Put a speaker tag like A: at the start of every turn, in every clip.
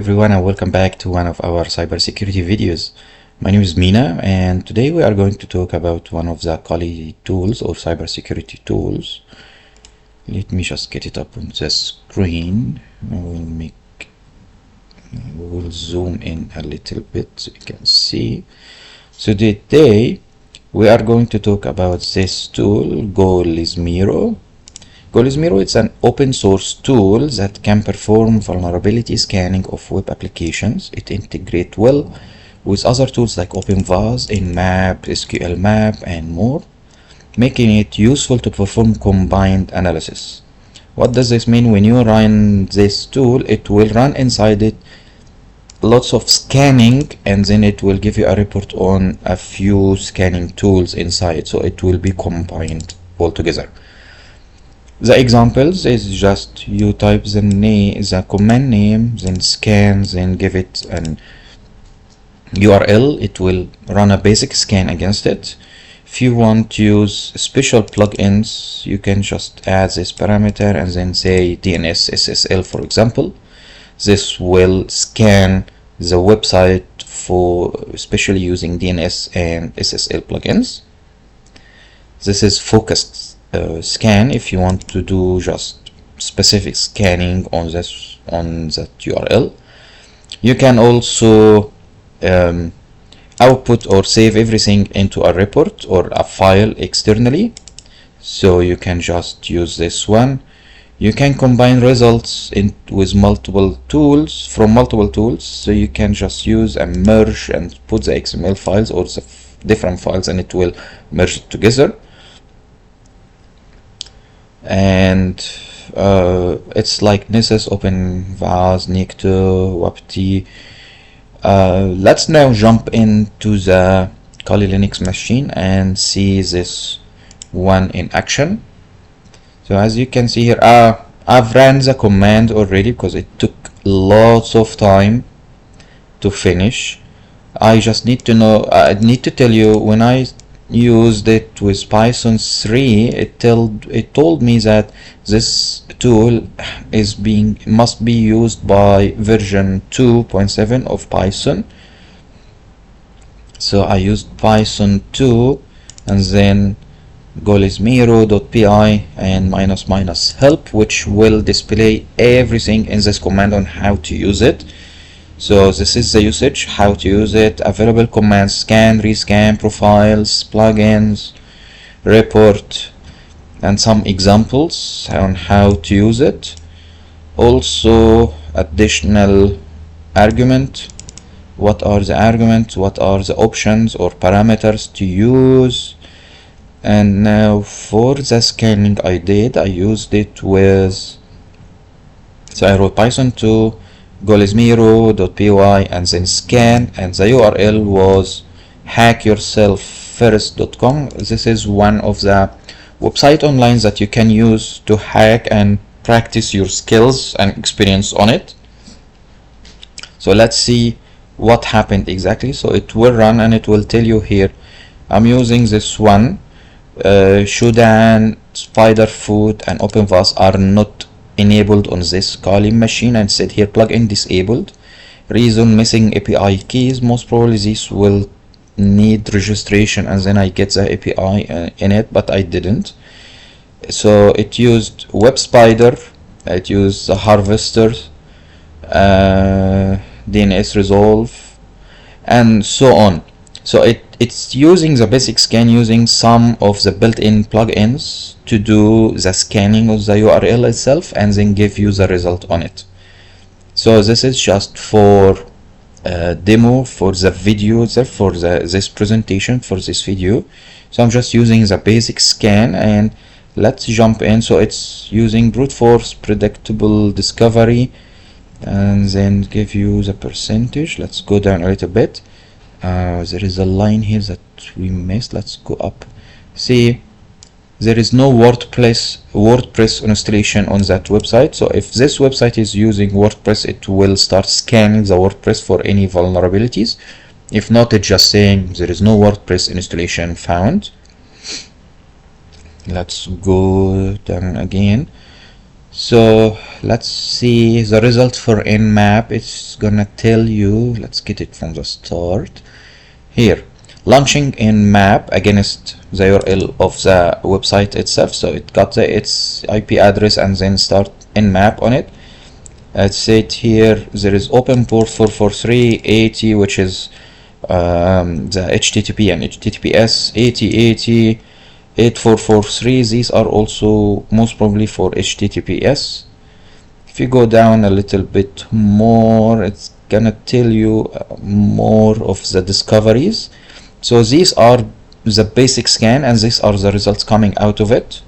A: everyone, and welcome back to one of our cybersecurity videos. My name is Mina, and today we are going to talk about one of the quality tools or cybersecurity tools. Let me just get it up on the screen. We'll zoom in a little bit so you can see. So today we are going to talk about this tool, Golismero. Golismero is an open source tool that can perform vulnerability scanning of web applications. It integrates well with other tools like OpenVAS, Nmap, SQL Map, and more, making it useful to perform combined analysis. What does this mean? When you run this tool, it will run inside it lots of scanning, and then it will give you a report on a few scanning tools inside, so it will be combined all together. The examples is just you type the command name, then scan, then give it an URL. It will run a basic scan against it. If you want to use special plugins, you can just add this parameter and then say DNS SSL, for example. This will scan the website for especially using DNS and SSL plugins. This is focused scan if you want to do just specific scanning on that URL. You can also output or save everything into a report or a file externally, so you can just use this one. You can combine results with multiple tools from multiple tools, so you can just use and merge and put the XML files or the different files, and it will merge it together. And it's like Nessus, OpenVAS, Necto, WebT. Let's now jump into the Kali Linux machine and see this one in action. So as you can see here, I've ran the command already because it took lots of time to finish. I just need to know, I need to tell you, when I used it with Python 3, it told me that this tool must be used by version 2.7 of Python. So I used Python 2 and then golismero.py and -- help, which will display everything in this command on how to use it. So this is the usage, how to use it, available commands: scan, rescan, profiles, plugins, report, and some examples on how to use it. Also additional argument, what are the arguments, what are the options or parameters to use. And now for the scanning I used it with, so I wrote Python 2 golismero.py and then scan, and the URL was hackyourselffirst.com. This is one of the website online that you can use to hack and practice your skills and experience on it. So let's see what happened exactly. So it will run and it will tell you here, I'm using this one. Shodan, Spiderfoot, and OpenVAS are not enabled on this Kali machine, and said here plugin disabled. Reason: missing API keys. Most probably this will need registration and then I get the API in it, but I didn't. So it used WebSpider, it used the Harvester, DNS Resolve, and so on. So it's using the basic scan using some of the built-in plugins to do the scanning of the URL itself and then give you the result on it. So this is just for demo for the video, for this presentation for this video. So I'm just using the basic scan, and let's jump in. So it's using brute force, predictable discovery, and then give you the percentage. Let's go down a little bit. There is a line here that we missed. Let's go up. See, there is no WordPress installation on that website. So if this website is using WordPress, it will start scanning the WordPress for any vulnerabilities. If not, it's just saying there is no WordPress installation found. Let's go down again. So let's see the result for Nmap. It's gonna tell you, let's get it from the start here. Launching Nmap against the URL of the website itself, so it got its IP address and then start Nmap on it. Let's say it here, there is open port 44380, which is the HTTP and HTTPS 8080 8443. These are also most probably for HTTPS. If you go down a little bit more, it's gonna tell you more of the discoveries. So these are the basic scan and these are the results coming out of it.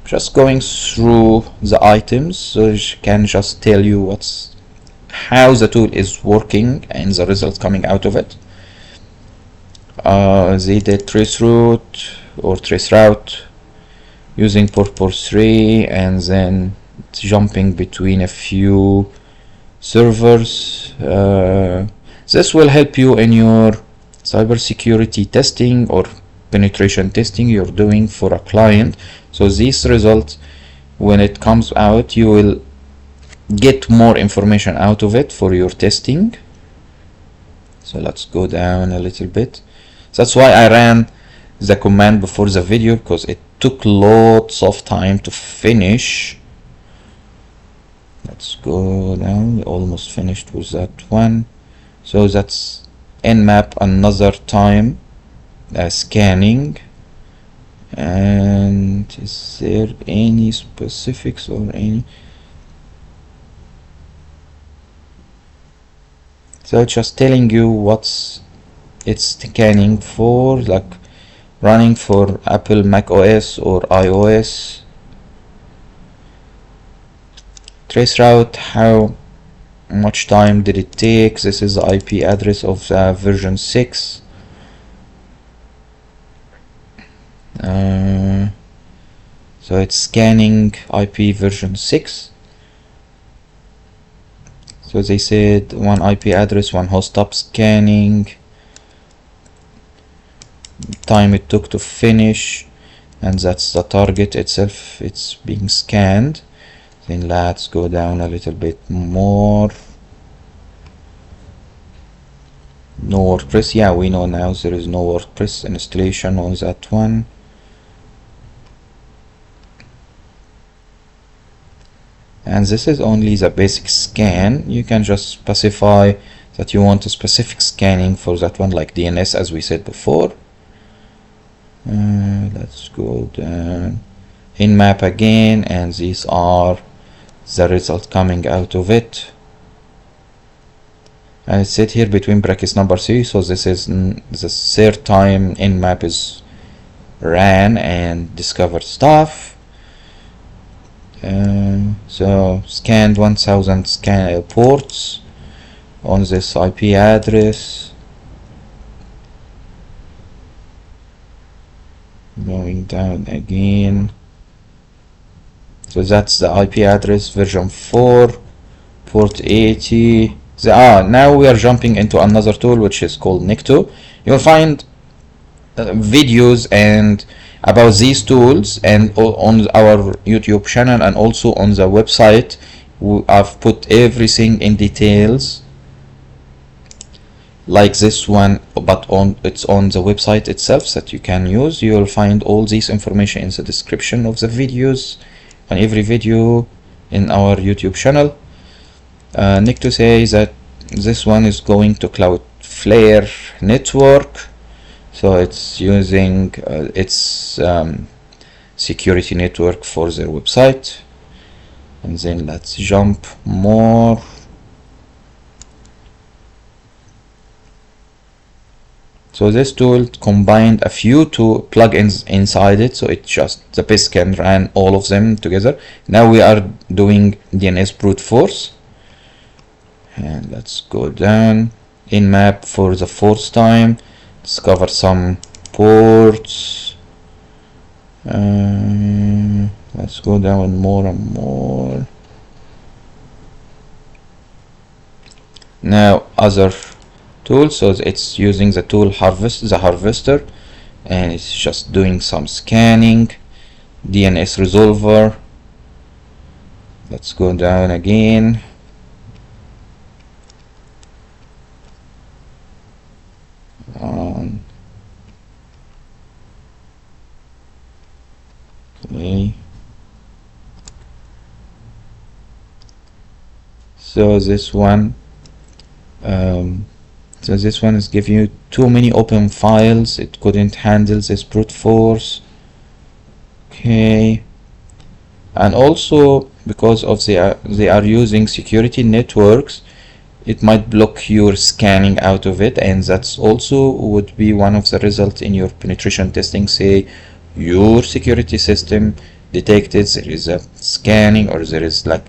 A: Just going through the items, so it can just tell you how the tool is working and the results coming out of it. They did traceroute using port 3 and then jumping between a few servers. This will help you in your cybersecurity testing or penetration testing you're doing for a client. So these results, when it comes out, you will get more information out of it for your testing. So let's go down a little bit. That's why I ran the command before the video, because it took lots of time to finish. Let's go down. We almost finished with that one. So that's Nmap another time scanning. And is there any specifics or any? So it's just telling you what's it's scanning for, like running for Apple Mac OS or iOS. Traceroute, how much time did it take? This is the IP address of the version 6. So it's scanning IP version 6. So they said one IP address, one host up scanning, time it took to finish, and that's the target itself. It's being scanned. Then let's go down a little bit more. No WordPress. Yeah, we know now there is no WordPress installation on that one. And this is only the basic scan. You can just specify that you want a specific scanning for that one, like DNS as we said before. Let's go down Nmap again, and these are the results coming out of it. And it's set here between brackets number 3, so this is the third time Nmap is ran and discovered stuff. So scanned 1000 ports on this IP address. Going down again. So that's the IP address, version 4, port 80. Now we are jumping into another tool which is called Nikto. You'll find videos and about these tools and on our YouTube channel and also on the website. I've put everything in details like this one, but it's on the website itself that you can use. You will find all this information in the description of the videos on every video in our YouTube channel. Nikto says that this one is going to Cloudflare network, so it's using its security network for their website. And then let's jump more. So this tool combined a few plugins inside it, so it just the PIS can run all of them together. Now we are doing DNS brute force, and let's go down Nmap for the fourth time. Discover some ports. Let's go down more and more. Now other tools, so it's using the tool harvester, and it's just doing some scanning. DNS resolver, Let's go down again. Okay. So this one is giving you too many open files. It couldn't handle this brute force. Okay. And also because of they are using security networks, it might block your scanning out of it, and that's also would be one of the results in your penetration testing. Say your security system detected there is a scanning or there is like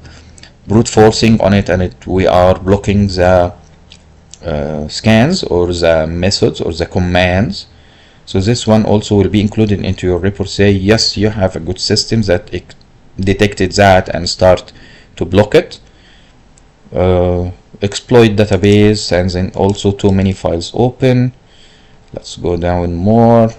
A: brute forcing on it, and we are blocking the scans or the methods or the commands. So this one also will be included into your report. Say yes, you have a good system that detected that and start to block it. Exploit database, and then also too many files open. Let's go down more.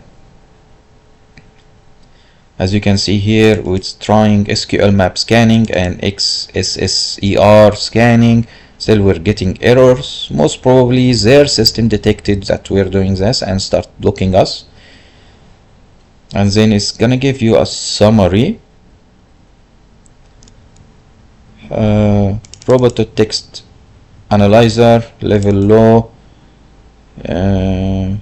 A: As you can see here, it's trying SQL map scanning and XSSER scanning. Still we're getting errors. Most probably their system detected that we're doing this and start blocking us. And then it's gonna give you a summary. Robot.text analyzer level low,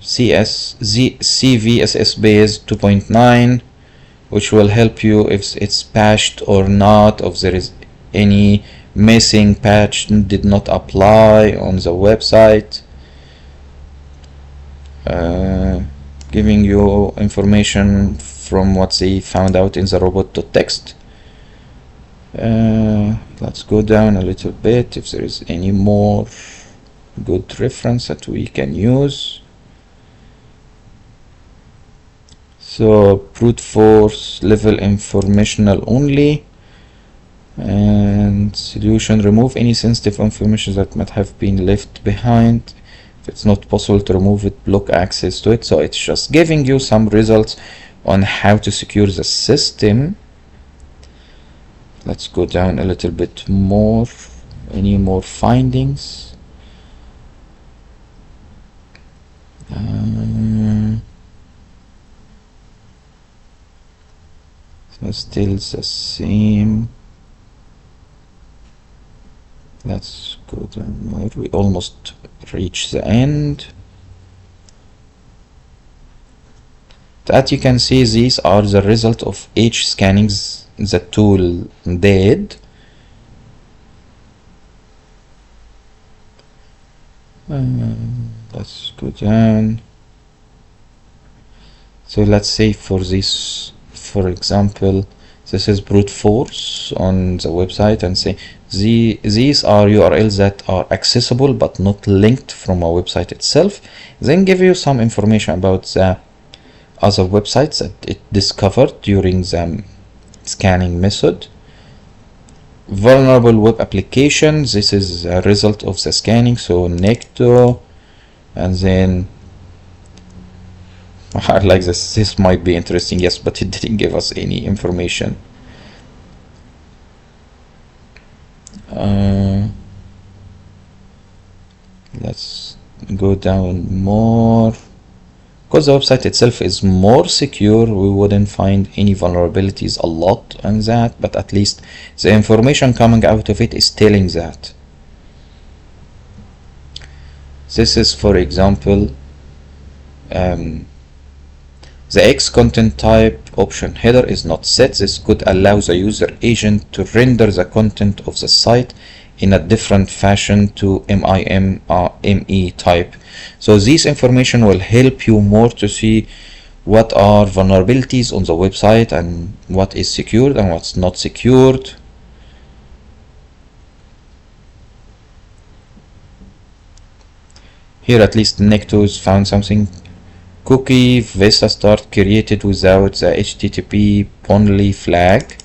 A: CVSS base 2.9, which will help you if it's patched or not, if there is any missing patch did not apply on the website, giving you information from what they found out in the robot.text. Let's go down a little bit if there is any more good reference that we can use. So brute force level informational only, and solution: remove any sensitive information that might have been left behind. If it's not possible to remove it, block access to it. So it's just giving you some results on how to secure the system. Let's go down a little bit more. Any more findings? So still the same. Let's go down more. We almost reach the end. That you can see, these are the result of each scannings the tool did. Let's go down. So let's say for this, for example, this is brute force on the website, and say these are URLs that are accessible but not linked from a website itself. Then give you some information about the other websites that it discovered during the scanning method. Vulnerable web application, this is a result of the scanning, so Necto. And then I like this might be interesting, yes, but it didn't give us any information. Let's go down more. Because the website itself is more secure, we wouldn't find any vulnerabilities a lot on that, but at least the information coming out of it is telling that. This is, for example, the X content type option header is not set. This could allow the user agent to render the content of the site in a different fashion to ME type. So this information will help you more to see what are vulnerabilities on the website and what is secured and what's not secured. Here at least Necto's found something. Cookie Vista start created without the HTTP only flag.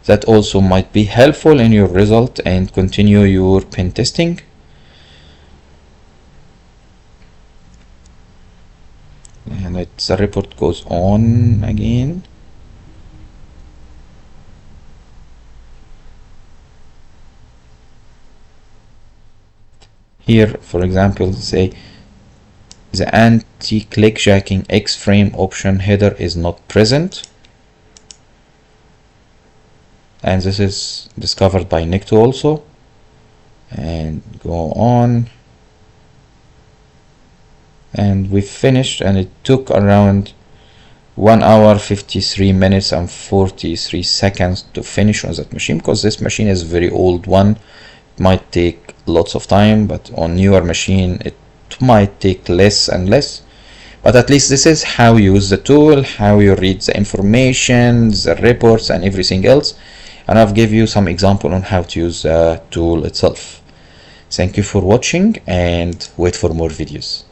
A: That also might be helpful in your result and continue your pen testing. And the report goes on again. here, for example, say the anti-click jacking X-frame option header is not present, and this is discovered by Nikto also. And go on, and we finished, and it took around 1 hour 53 minutes and 43 seconds to finish on that machine, because this machine is a very old one. It might take lots of time, but on newer machine it might take less and less. But at least this is how you use the tool, how you read the information, the reports and everything else, and I've given you some example on how to use the tool itself. Thank you for watching, and wait for more videos.